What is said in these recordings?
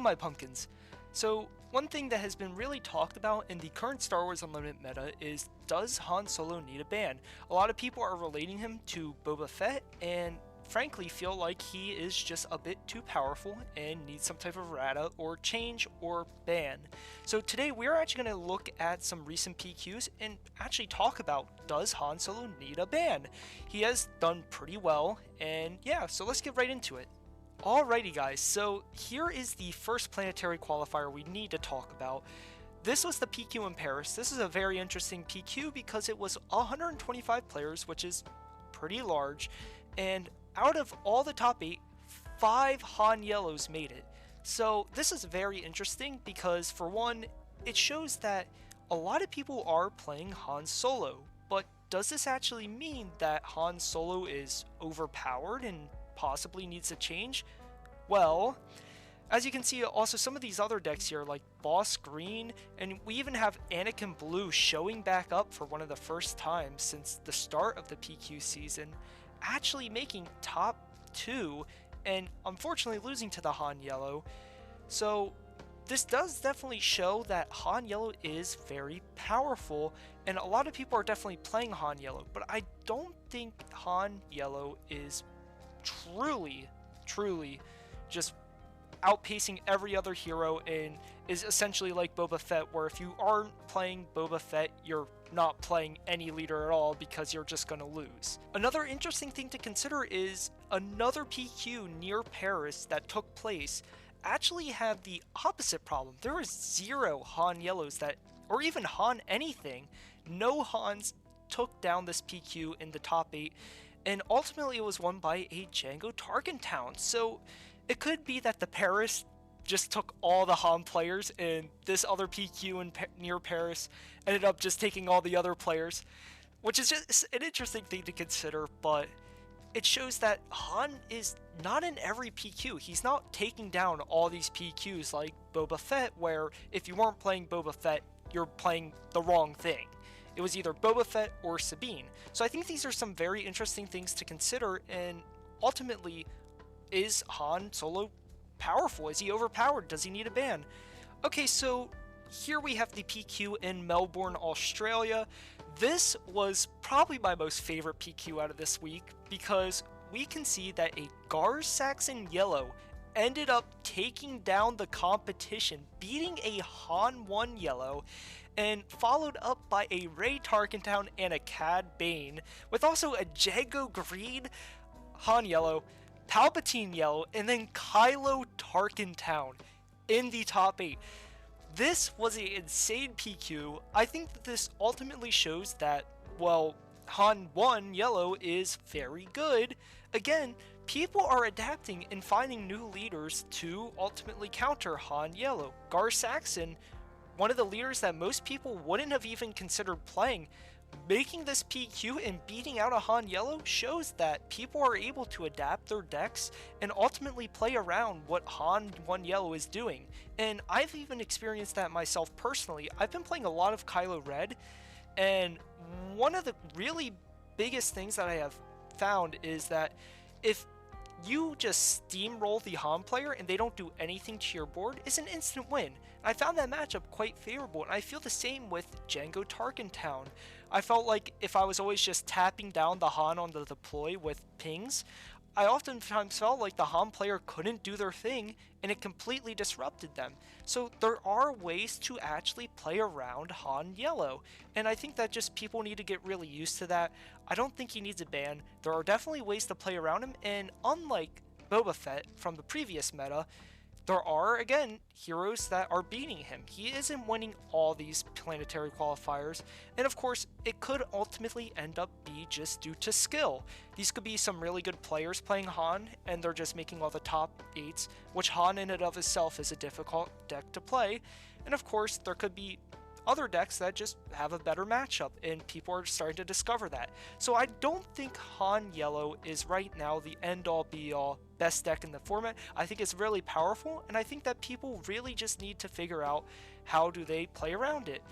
my pumpkins. So, one thing that has been really talked about in the current Star Wars Unlimited meta is, does Han Solo need a ban? A lot of people are relating him to Boba Fett, and frankly feel like he is just a bit too powerful and needs some type of errata or change or ban. So today we're actually going to look at some recent PQs and actually talk about, does Han Solo need a ban? He has done pretty well, and yeah, so let's get right into it. Alrighty guys, so here is the first planetary qualifier we need to talk about. This was the PQ in Paris. This is a very interesting PQ because it was 125 players, which is pretty large, and out of all the top 8, 5 Han Yellows made it. So this is very interesting because, for one, it shows that a lot of people are playing Han Solo, but does this actually mean that Han Solo is overpowered and possibly needs a change? Well, as you can see, also some of these other decks here, like Boss Green, and we even have Anakin Blue showing back up for one of the first times since the start of the PQ season, actually making top 2 and unfortunately losing to the Han Yellow. So this does definitely show that Han Yellow is very powerful, and a lot of people are definitely playing Han Yellow, but I don't think Han Yellow is truly just outpacing every other hero and is essentially like Boba Fett, where if you aren't playing Boba Fett, you're not playing any leader at all because you're just going to lose. Another interesting thing to consider is another PQ near Paris that took place actually had the opposite problem. There was 0 Han Yellows that, or even Han anything. No Hans took down this PQ in the top 8, and ultimately it was won by a Django Tarkentown. So it could be that the Paris just took all the Han players, and this other PQ near Paris ended up just taking all the other players, which is just an interesting thing to consider, but it shows that Han is not in every PQ. He's not taking down all these PQs like Boba Fett, where if you weren't playing Boba Fett, you're playing the wrong thing. It was either Boba Fett or Sabine. So I think these are some very interesting things to consider, and ultimately, is Han Solo powerful? Is he overpowered? Does he need a ban? Okay, so here we have the PQ in Melbourne, Australia. This was probably my most favorite PQ out of this week because we can see that a Gar Saxon Yellow ended up taking down the competition, beating a Han 1 Yellow, and followed up by a Ray Tarkentown and a Cad Bane, with also a Django Green, Han Yellow, Palpatine Yellow, and then Kylo Tarkentown in the top 8. This was an insane PQ. I think that this ultimately shows that, well, Han 1 Yellow is very good. Again, people are adapting and finding new leaders to ultimately counter Han Yellow. Gar Saxon, one of the leaders that most people wouldn't have even considered playing, making this PQ and beating out a Han Yellow shows that people are able to adapt their decks and ultimately play around what Han 1 Yellow is doing. And I've even experienced that myself personally. I've been playing a lot of Kylo Red, and one of the really biggest things that I have found is that if you just steamroll the Han player and they don't do anything to your board, is an instant win. I found that matchup quite favorable, and I feel the same with Django Tarkentown. I felt like if I was always just tapping down the Han on the deploy with pings, I oftentimes felt like the Han player couldn't do their thing and it completely disrupted them. So there are ways to actually play around Han Yellow, and I think that just people need to get really used to that. I don't think he needs a ban. There are definitely ways to play around him, and unlike Boba Fett from the previous meta, there are, again, heroes that are beating him. He isn't winning all these planetary qualifiers, and of course, it could ultimately end up be just due to skill. These could be some really good players playing Han, and they're just making all the top 8s, which Han in and of itself is a difficult deck to play, and of course, there could be other decks that just have a better matchup, and people are starting to discover that. So I don't think Han Yellow is right now the end-all be-all best deck in the format. I think it's really powerful, and I think that people really just need to figure out how do they play around it.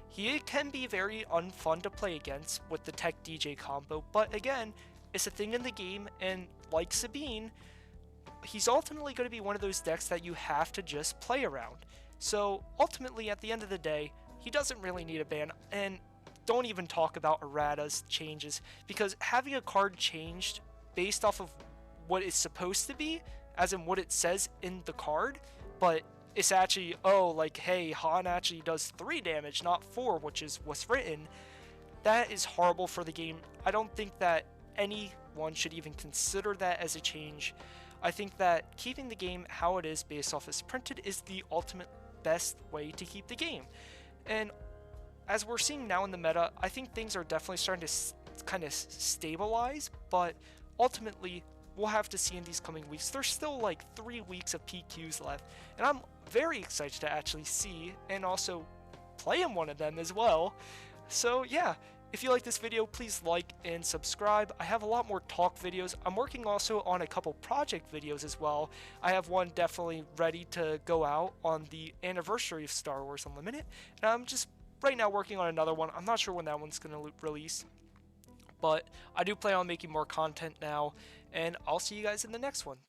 He can be very unfun to play against with the Tech DJ combo, but again, it's a thing in the game, and like Sabine, he's ultimately going to be one of those decks that you have to just play around. So ultimately, at the end of the day, he doesn't really need a ban, and don't even talk about errata's changes, because having a card changed based off of what it's supposed to be, as in what it says in the card, but it's actually, oh, like, hey, Han actually does 3 damage, not 4, which is what's written. That is horrible for the game. I don't think that anyone should even consider that as a change. I think that keeping the game how it is based off as printed is the ultimate best way to keep the game. And as we're seeing now in the meta, I think things are definitely starting to kind of stabilize, but ultimately we'll have to see in these coming weeks. There's still like 3 weeks of PQs left, and I'm very excited to actually see and also play in one of them as well. So yeah, if you like this video, please like and subscribe. I have a lot more talk videos. I'm working also on a couple project videos as well. I have one definitely ready to go out on the anniversary of Star Wars Unlimited, and I'm just right now working on another one. I'm not sure when that one's going to release, but I do plan on making more content now, and I'll see you guys in the next one.